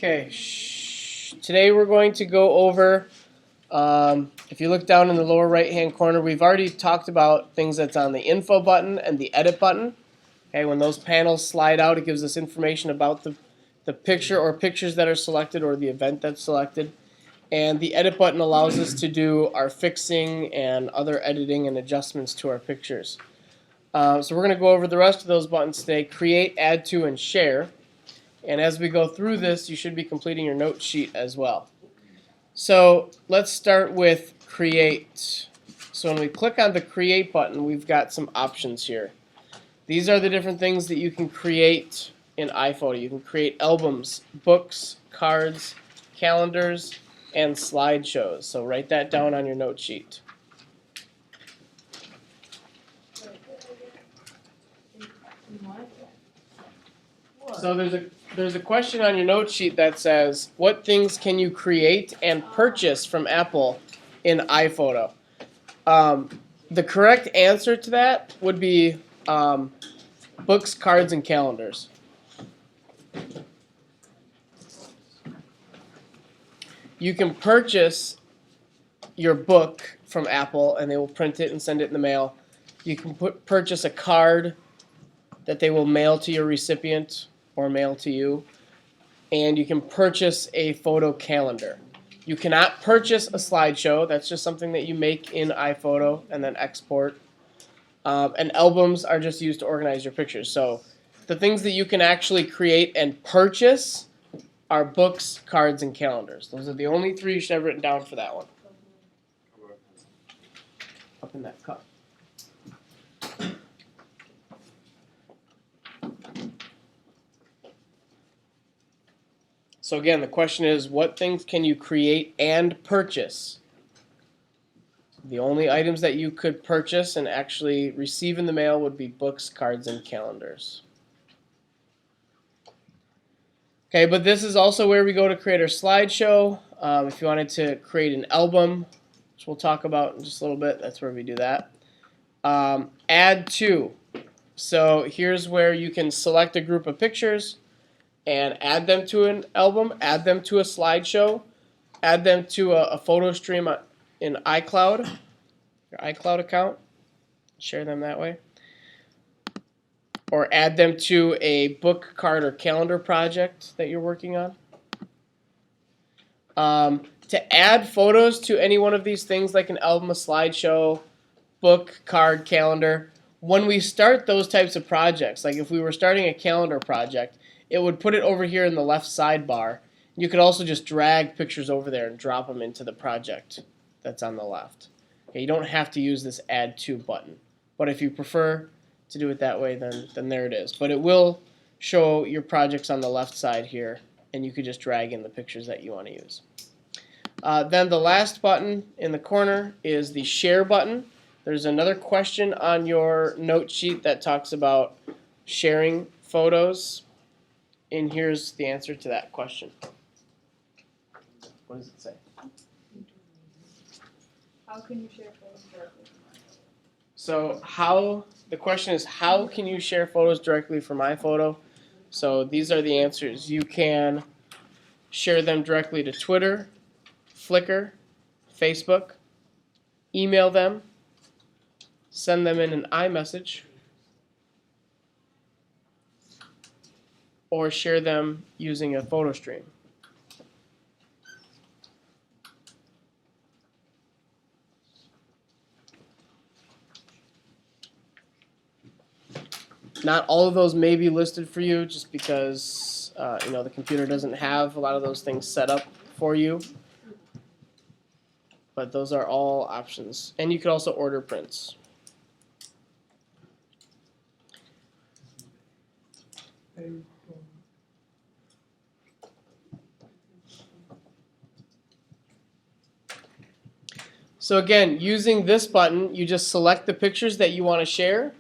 Okay, today we're going to go over, if you look down in the lower right hand corner, we've already talked about things that's on the info button and the edit button. Okay, when those panels slide out, it gives us information about the picture or pictures that are selected or the event that's selected. And the edit button allows us to do our fixing and other editing and adjustments to our pictures. So we're going to go over the rest of those buttons today: create, add to, and share. And as we go through this, you should be completing your note sheet as well. So let's start with create. So when we click on the create button, we've got some options here. These are the different things that you can create in iPhoto. You can create albums, books, cards, calendars, and slideshows. So write that down on your note sheet. So there's a question on your note sheet that says, what things can you create and purchase from Apple in iPhoto? The correct answer to that would be books, cards, and calendars. You can purchase your book from Apple and they will print it and send it in the mail. You can purchase a card that they will mail to your recipient or mail to you, and you can purchase a photo calendar. You cannot purchase a slideshow. That's just something that you make in iPhoto and then export. And albums are just used to organize your pictures. So the things that you can actually create and purchase are books, cards, and calendars. Those are the only three you should have written down for that one. Up in that cup. So again, the question is, what things can you create and purchase? The only items that you could purchase and actually receive in the mail would be books, cards, and calendars. Okay, but this is also where we go to create our slideshow. If you wanted to create an album, which we'll talk about in just a little bit, that's where we do that. Add to. So here's where you can select a group of pictures and add them to an album, add them to a slideshow, add them to a photo stream in iCloud, your iCloud account, share them that way. Or add them to a book, card, or calendar project that you're working on. To add photos to any one of these things, like an album, a slideshow, book, card, calendar, when we start those types of projects, like if we were starting a calendar project, it would put it over here in the left sidebar. You could also just drag pictures over there and drop them into the project that's on the left. Okay, you don't have to use this add to button, but if you prefer to do it that way, then there it is. But it will show your projects on the left side here, and you could just drag in the pictures that you want to use. Then the last button in the corner is the share button. There's another question on your note sheet that talks about sharing photos, and here's the answer to that question. What does it say? How can you share photos directly? So the question is, how can you share photos directly from iPhoto? So these are the answers. You can share them directly to Twitter, Flickr, Facebook, email them, send them in an iMessage, or share them using a photo stream. Not all of those may be listed for you just because the computer doesn't have a lot of those things set up for you. But those are all options. And you could also order prints. So again, using this button, you just select the pictures that you want to share,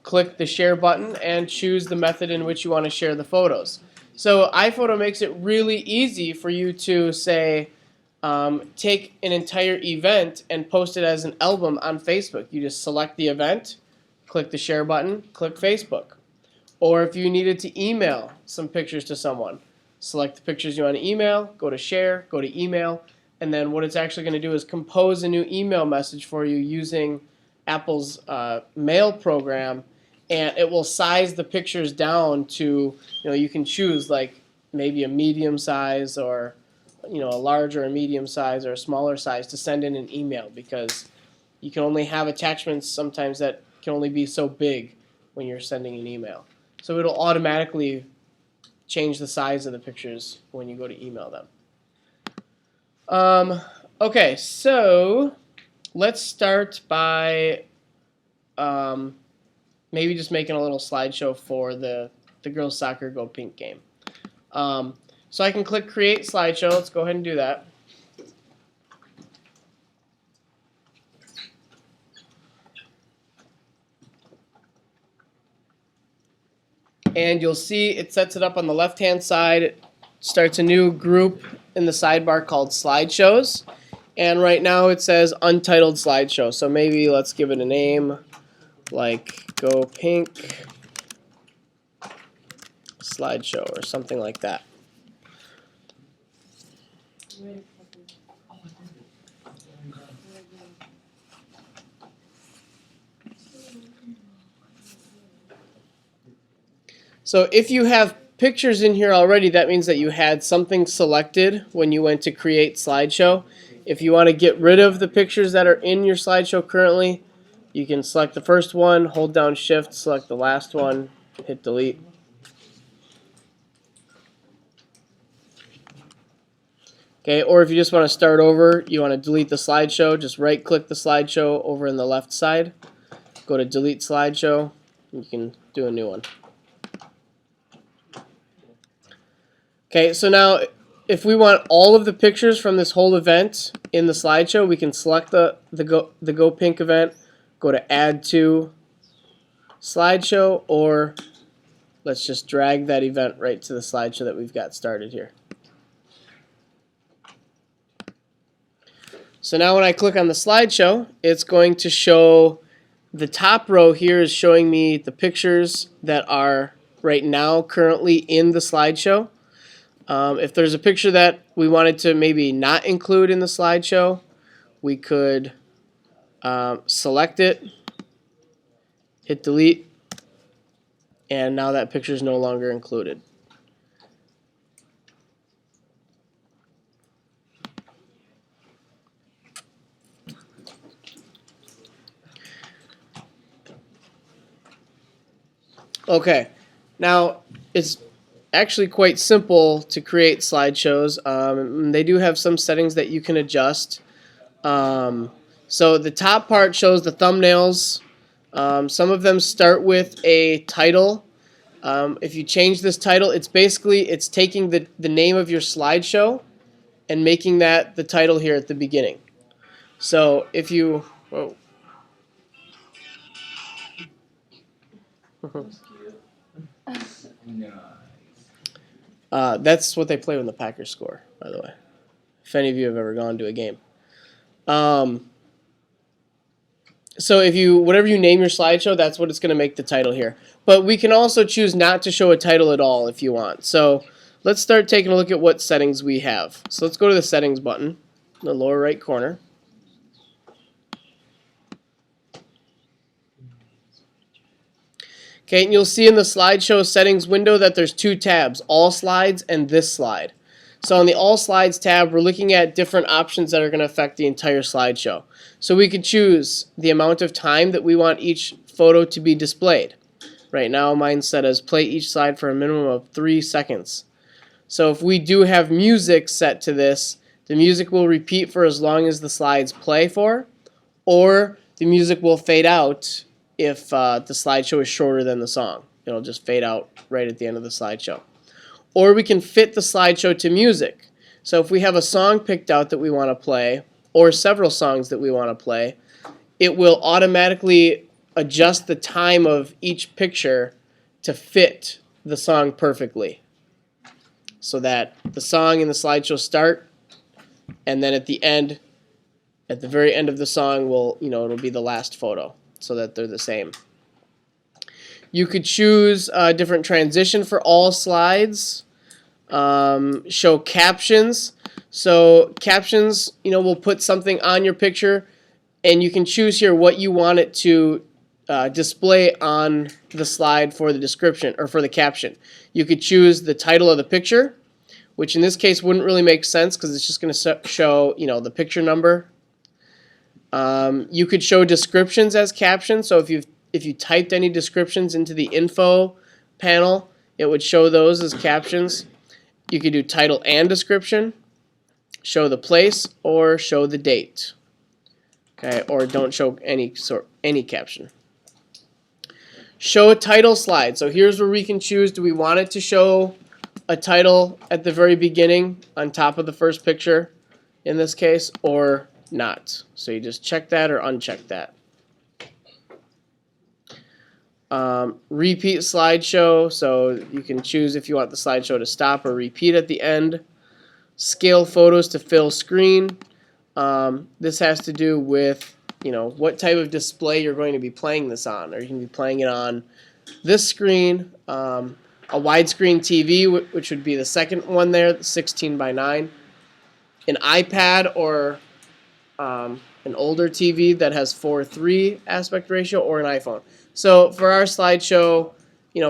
click the share button, and choose the method in which you want to share the photos. So iPhoto makes it really easy for you to say, take an entire event and post it as an album on Facebook. You just select the event, click the share button, click Facebook. Or if you needed to email some pictures to someone, select the pictures you want to email, go to share, go to email, and then what it's actually going to do is compose a new email message for you using Apple's mail program, and it will size the pictures down to, you can choose like maybe a medium size or a large or a medium size or a smaller size to send in an email, because you can only have attachments sometimes that can only be so big when you're sending an email. So it'll automatically change the size of the pictures when you go to email them. Okay, so let's start by maybe just making a little slideshow for the girls soccer Go Pink game. So I can click Create Slideshow. Let's go ahead and do that. And you'll see it sets it up on the left-hand side. It starts a new group in the sidebar called Slideshows. And right now it says Untitled Slideshow. So maybe let's give it a name like Go Pink Slideshow or something like that. So if you have pictures in here already, that means that you had something selected when you went to create slideshow. If you want to get rid of the pictures that are in your slideshow currently, you can select the first one, hold down shift, select the last one, hit delete. Okay, or if you just want to start over, you want to delete the slideshow, just right click the slideshow over in the left side, go to delete slideshow, and you can do a new one. Okay, so now if we want all of the pictures from this whole event in the slideshow, we can select the Go Pink event, go to Add to Slideshow, or let's just drag that event right to the slideshow that we've got started here. So now when I click on the slideshow, it's going to show the top row here is showing me the pictures that are right now currently in the slideshow. If there's a picture that we wanted to maybe not include in the slideshow, we could select it, hit delete, and now that picture is no longer included. Okay, now it's actually quite simple to create slideshows. They do have some settings that you can adjust. So the top part shows the thumbnails. Some of them start with a title. If you change this title, it's taking the name of your slideshow and making that the title here at the beginning. So if you... Whoa. That's what they play when the Packers score, by the way, if any of you have ever gone to a game. So whatever you name your slideshow, that's what it's going to make the title here. But we can also choose not to show a title at all if you want. So let's start taking a look at what settings we have. So let's go to the settings button in the lower right corner. Okay, and you'll see in the slideshow settings window that there's two tabs, all slides and this slide. So on the all slides tab, we're looking at different options that are going to affect the entire slideshow. So we could choose the amount of time that we want each photo to be displayed. Right now mine's set as play each slide for a minimum of 3 seconds. So if we do have music set to this, the music will repeat for as long as the slides play for, or the music will fade out if the slideshow is shorter than the song. It'll just fade out right at the end of the slideshow. Or we can fit the slideshow to music. So if we have a song picked out that we want to play, or several songs that we want to play, it will automatically adjust the time of each picture to fit the song perfectly, so that the song and the slideshow start, and then at the very end of the song, it'll be the last photo, so that they're the same. You could choose a different transition for all slides. Show captions. So captions, will put something on your picture, and you can choose here what you want it to display on the slide for the description or for the caption. You could choose the title of the picture, which in this case wouldn't really make sense because it's just going to show, the picture number. You could show descriptions as captions. So if you typed any descriptions into the info panel, it would show those as captions. You could do title and description, show the place, or show the date. Okay, or don't show any caption. Show a title slide. So here's where we can choose, do we want it to show a title at the very beginning on top of the first picture in this case, or not. So you just check that or uncheck that. Repeat slideshow, so you can choose if you want the slideshow to stop or repeat at the end. Scale photos to fill screen. This has to do with what type of display you're going to be playing this on. Or you can be playing it on this screen, a widescreen TV, which would be the second one there, the 16:9, an iPad or an older TV that has 4:3 aspect ratio, or an iPhone. So for our slideshow,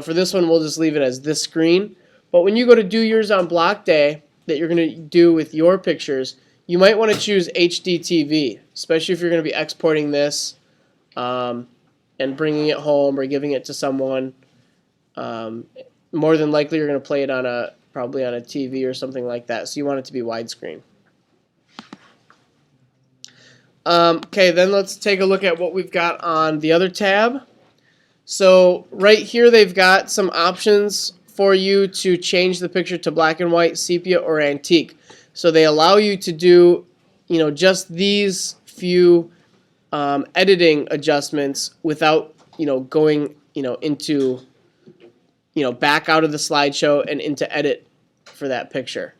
for this one, we'll just leave it as this screen. But when you go to do yours on block day that you're going to do with your pictures, you might want to choose HD TV, especially if you're going to be exporting this and bringing it home or giving it to someone. More than likely, you're going to play it probably on a TV or something like that. So you want it to be widescreen. Okay, then let's take a look at what we've got on the other tab. So right here they've got some options for you to change the picture to black and white, sepia, or antique. So they allow you to do, just these few editing adjustments without, going, into, back out of the slideshow and into edit for that picture.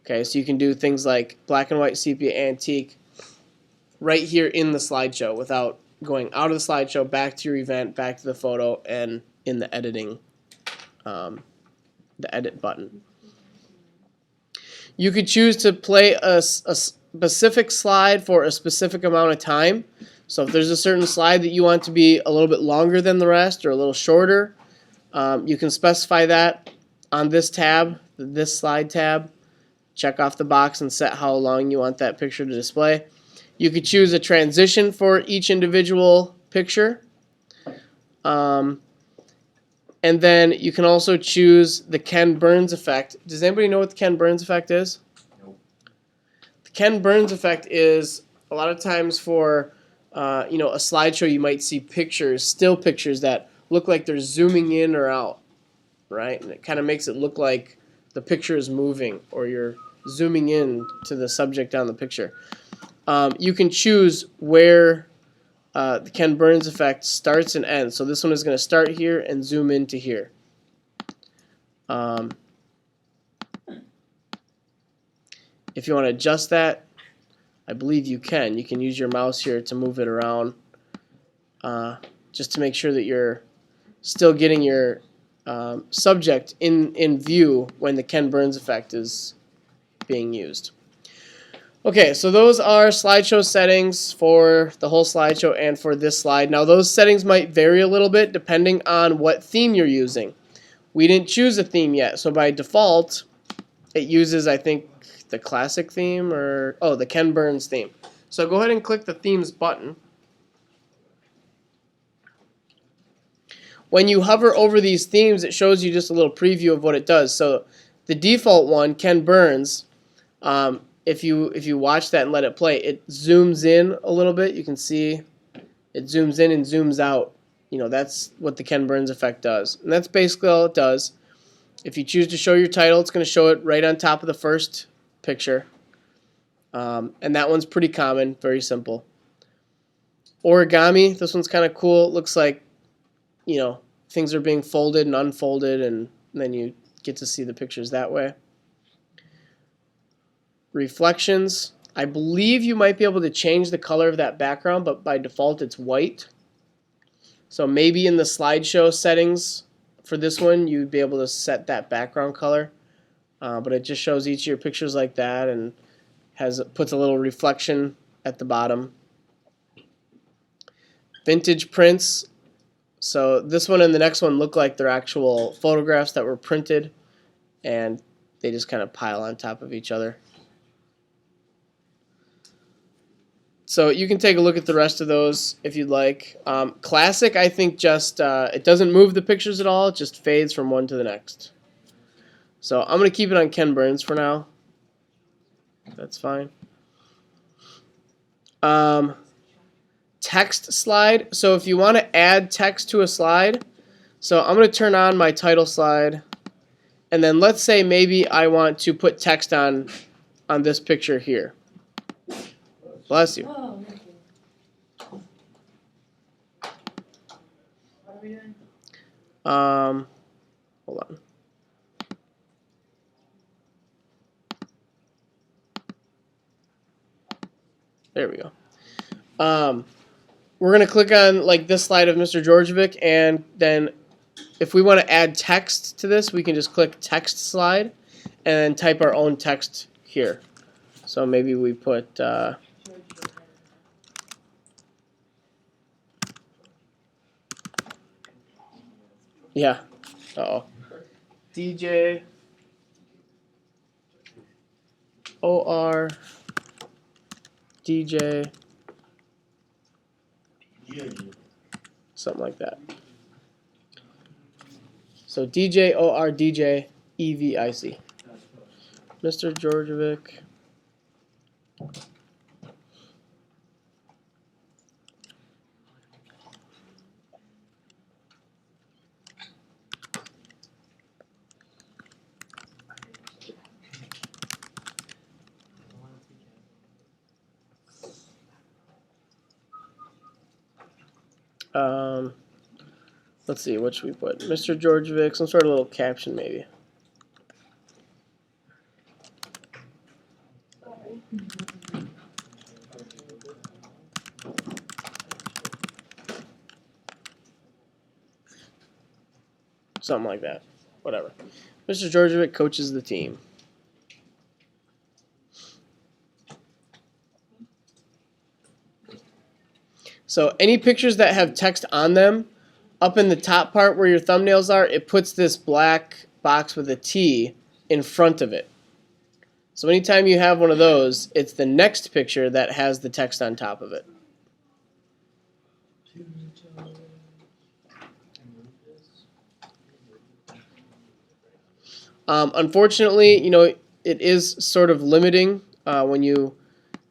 Okay, so you can do things like black and white, sepia, antique right here in the slideshow without going out of the slideshow, back to your event, back to the photo, and in the editing, the edit button. You could choose to play a specific slide for a specific amount of time. So if there's a certain slide that you want to be a little bit longer than the rest or a little shorter, you can specify that on this tab, this slide tab. Check off the box and set how long you want that picture to display. You could choose a transition for each individual picture. And then you can also choose the Ken Burns effect. Does anybody know what the Ken Burns effect is? Nope. The Ken Burns effect is a lot of times for a slideshow you might see still pictures that look like they're zooming in or out, right? And it kind of makes it look like the picture is moving or you're zooming in to the subject on the picture. You can choose where the Ken Burns effect starts and ends. So this one is going to start here and zoom into here. If you want to adjust that, I believe you can. You can use your mouse here to move it around just to make sure that you're still getting your subject in view when the Ken Burns effect is being used. Okay, so those are slideshow settings for the whole slideshow and for this slide. Now those settings might vary a little bit depending on what theme you're using. We didn't choose a theme yet, so by default it uses, I think, the classic theme or, the Ken Burns theme. So go ahead and click the themes button. When you hover over these themes, it shows you just a little preview of what it does. So the default one, Ken Burns, if you watch that and let it play, it zooms in a little bit. You can see it zooms in and zooms out. That's what the Ken Burns effect does. And that's basically all it does. If you choose to show your title, it's going to show it right on top of the first picture. And that one's pretty common, very simple. Origami, this one's kind of cool. It looks like, things are being folded and unfolded, and then you get to see the pictures that way. Reflections. I believe you might be able to change the color of that background, but by default it's white. So maybe in the slideshow settings for this one, you'd be able to set that background color. but it just shows each of your pictures like that and puts a little reflection at the bottom. Vintage prints. So this one and the next one look like they're actual photographs that were printed, and they just kind of pile on top of each other. So you can take a look at the rest of those if you'd like. Classic, I think just it doesn't move the pictures at all. It just fades from one to the next. So I'm going to keep it on Ken Burns for now. That's fine. Text slide. So if you want to add text to a slide, so I'm going to turn on my title slide, and then let's say maybe I want to put text on this picture here. Bless you. Oh, thank you. What are we doing? Hold on. There we go. We're going to click on like this slide of Mr. Georgievic, and then if we want to add text to this, we can just click text slide and then type our own text here. So maybe we put yeah. Uh-oh. DJ OR DJ something like that. So DJ OR DJ EVIC. Mr. Georgievic. Let's see, what should we put? Mr. Georgievic, some sort of little caption maybe. Something like that. Whatever. Mr. Georgievic coaches the team. So any pictures that have text on them, up in the top part where your thumbnails are, it puts this black box with a T in front of it. So anytime you have one of those, it's the next picture that has the text on top of it. Unfortunately, you know, it is sort of limiting when you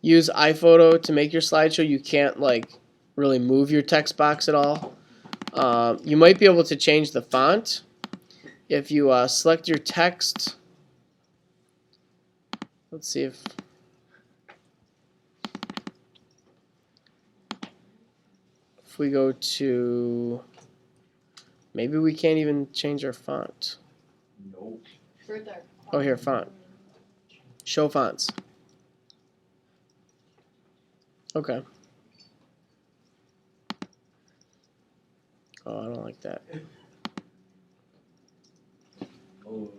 use iPhoto to make your slideshow. You can't like really move your text box at all. You might be able to change the font if you select your text. Let's see if we go to, maybe we can't even change our font. Nope. Right there. Oh, here, font. Show fonts. Okay. Oh, I don't like that. Oh.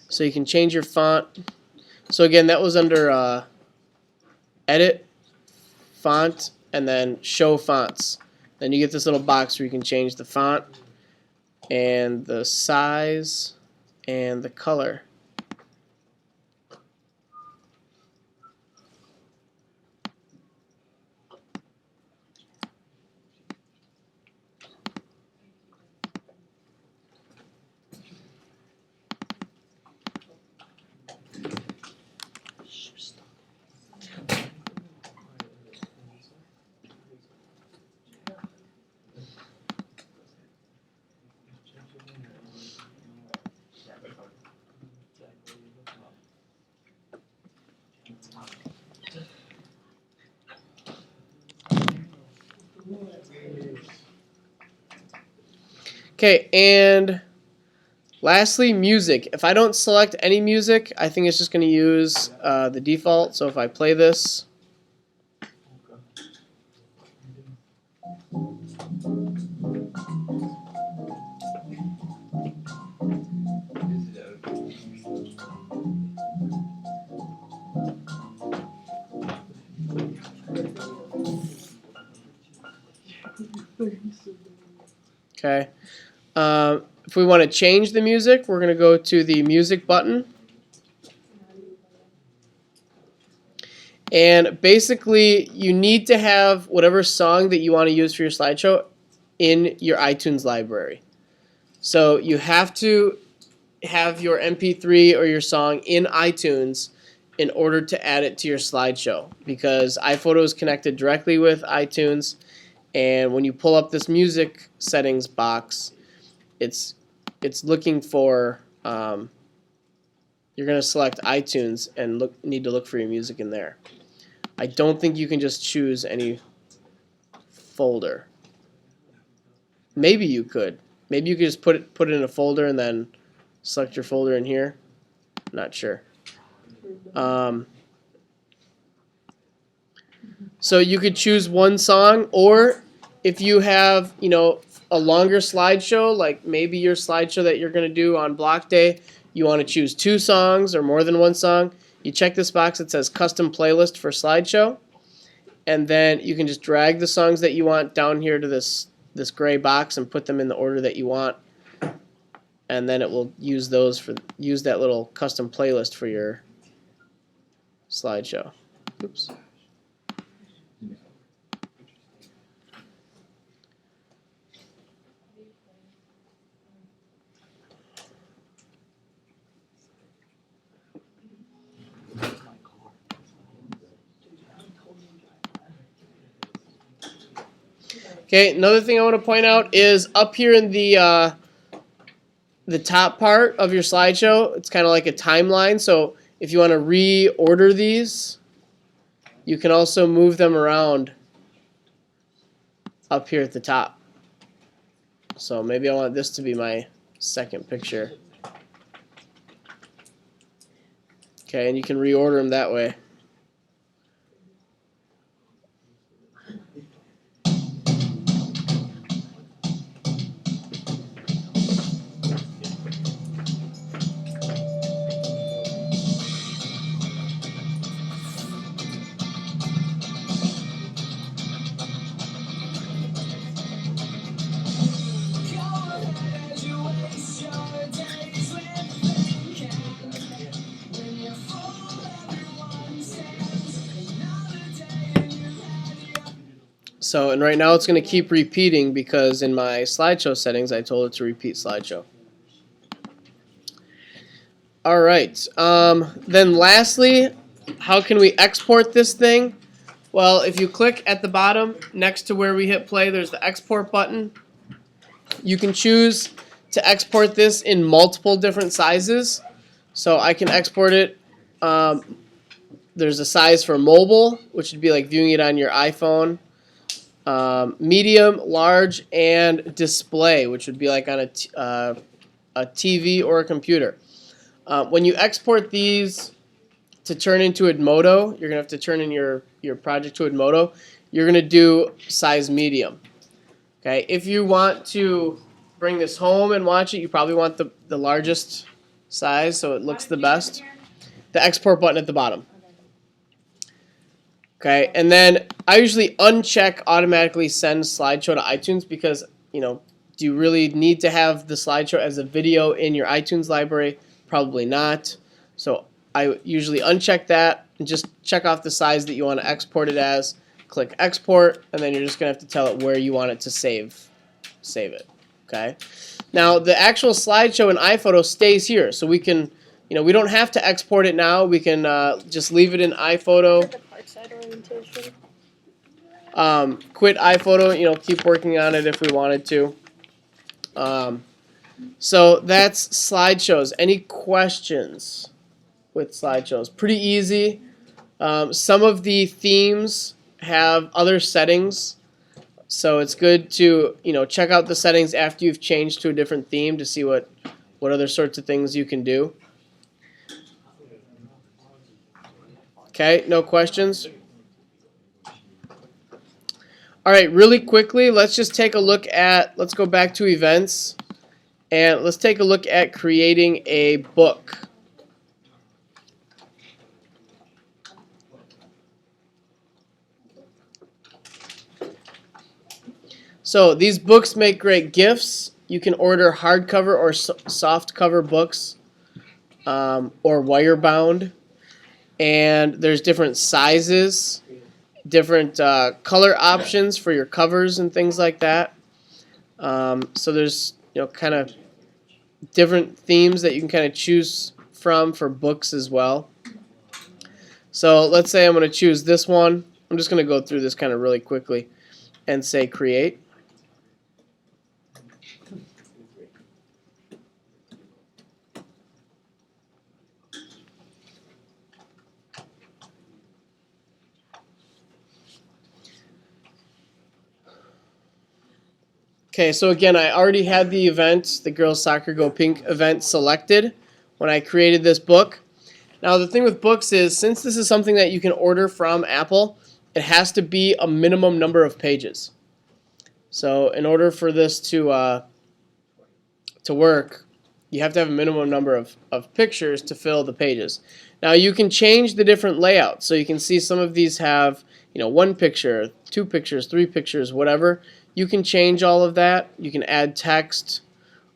So you can change your font. So again, that was under Edit, Font, and then Show Fonts. Then you get this little box where you can change the font and the size and the color. Okay, and lastly, music. If I don't select any music, I think it's just going to use the default. So if I play this, okay. If we want to change the music, we're going to go to the music button. And basically, you need to have whatever song that you want to use for your slideshow in your iTunes library. So you have to have your MP3 or your song in iTunes in order to add it to your slideshow, because iPhoto is connected directly with iTunes, and when you pull up this music settings box, it's looking for you're going to select iTunes and need to look for your music in there. I don't think you can just choose any folder. Maybe you could. Maybe you could just put it in a folder and then select your folder in here. Not sure. So you could choose one song, or if you have, a longer slideshow, like maybe your slideshow that you're going to do on block day, you want to choose 2 songs or more than 1 song, you check this box that says custom playlist for slideshow, and then you can just drag the songs that you want down here to this gray box and put them in the order that you want, and then it will use that little custom playlist for your slideshow. Oops. Okay, another thing I want to point out is up here in the top part of your slideshow, it's kind of like a timeline. So if you want to reorder these, you can also move them around up here at the top. So maybe I want this to be my second picture. Okay, and you can reorder them that way. So, and right now it's going to keep repeating because in my slideshow settings I told it to repeat slideshow. Alright, then lastly, how can we export this thing? Well, if you click at the bottom next to where we hit play, there's the export button. You can choose to export this in multiple different sizes. So I can export it. There's a size for mobile, which would be like viewing it on your iPhone. Medium, large, and display, which would be like on a TV or a computer. When you export these to turn into Edmodo, you're going to have to turn in your project to Edmodo. You're going to do size medium. Okay, if you want to bring this home and watch it, you probably want the largest size so it looks the best. The export button at the bottom. Okay, and then I usually uncheck automatically send slideshow to iTunes because, do you really need to have the slideshow as a video in your iTunes library? Probably not. So I usually uncheck that and just check off the size that you want to export it as. Click export, and then you're just going to have to tell it where you want it to save it. Okay. Now the actual slideshow in iPhoto stays here, so we can, we don't have to export it now. We can just leave it in iPhoto. Quit iPhoto. Keep working on it if we wanted to. So that's slideshows. Any questions with slideshows? Pretty easy. Some of the themes have other settings. So it's good to, check out the settings after you've changed to a different theme to see what other sorts of things you can do. Okay, no questions? All right, really quickly, let's just take a look at, let's go back to events, and let's take a look at creating a book. So these books make great gifts. You can order hardcover or soft cover books, or wire bound, and there's different sizes, different color options for your covers and things like that. So there's kind of different themes that you can kind of choose from for books as well. So let's say I'm going to choose this one. I'm just going to go through this kind of really quickly and say create. Okay, so again, I already had the event, the Girls Soccer Go Pink event selected when I created this book. Now the thing with books is, since this is something that you can order from Apple, it has to be a minimum number of pages. So in order for this to work, you have to have a minimum number of pictures to fill the pages. Now you can change the different layouts. So you can see some of these have, one picture, two pictures, three pictures, whatever. You can change all of that. You can add text,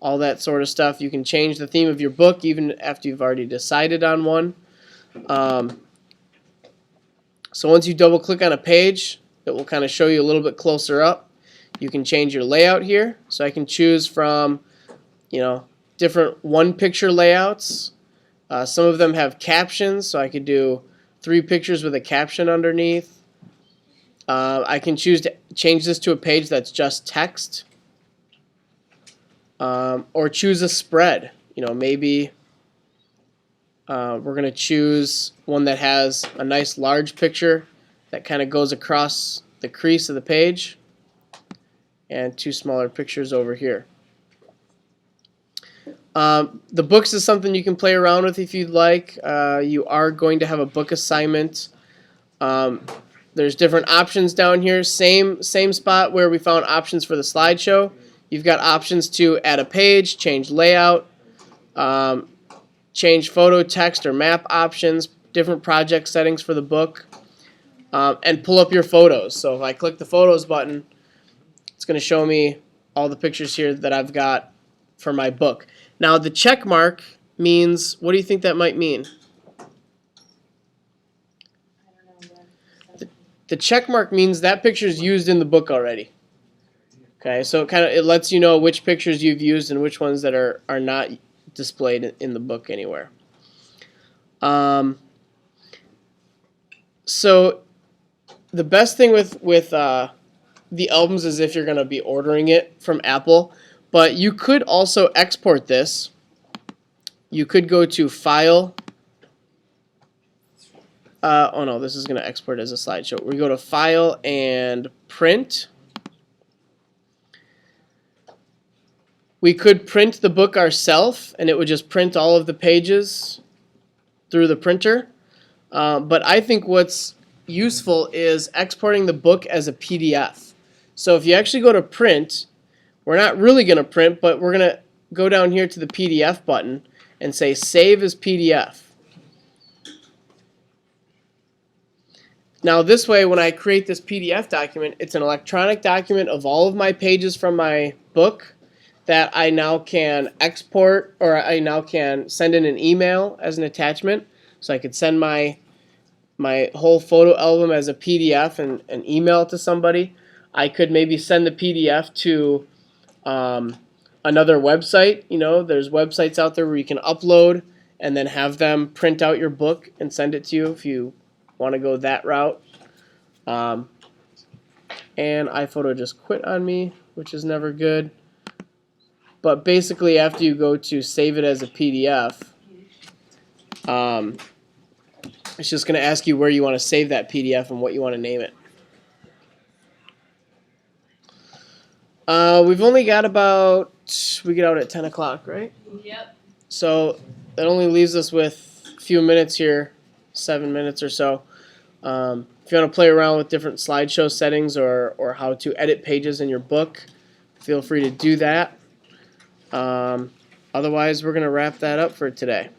all that sort of stuff. You can change the theme of your book even after you've already decided on one. So once you double click on a page, it will kind of show you a little bit closer up. You can change your layout here. So I can choose from, different one picture layouts. Some of them have captions, so I could do 3 pictures with a caption underneath. I can choose to change this to a page that's just text, or choose a spread. Maybe we're going to choose one that has a nice large picture that kind of goes across the crease of the page, and 2 smaller pictures over here. The books is something you can play around with if you'd like. You are going to have a book assignment. There's different options down here. Same spot where we found options for the slideshow. You've got options to add a page, change layout, change photo, text, or map options, different project settings for the book, and pull up your photos. So if I click the photos button, it's going to show me all the pictures here that I've got for my book. Now the check mark means, what do you think that might mean? The check mark means that picture is used in the book already. Okay, so it lets you know which pictures you've used and which ones that are not displayed in the book anywhere. So the best thing with the albums is if you're going to be ordering it from Apple, but you could also export this. You could go to File. Oh no, this is going to export as a slideshow. We go to File and Print. We could print the book ourselves, and it would just print all of the pages through the printer. But I think what's useful is exporting the book as a PDF. So if you actually go to Print, we're not really going to print, but we're going to go down here to the PDF button and say Save as PDF. Now this way, when I create this PDF document, it's an electronic document of all of my pages from my book that I now can export, or I now can send in an email as an attachment. So I could send my whole photo album as a PDF and email it to somebody. I could maybe send the PDF to another website. There's websites out there where you can upload and then have them print out your book and send it to you if you want to go that route. And iPhoto just quit on me, which is never good. But basically, after you go to save it as a PDF, it's just going to ask you where you want to save that PDF and what you want to name it. We've only got about, we get out at 10 o'clock, right? Yep. So that only leaves us with a few minutes here, 7 minutes or so. If you want to play around with different slideshow settings or how to edit pages in your book, feel free to do that. Otherwise, we're going to wrap that up for today.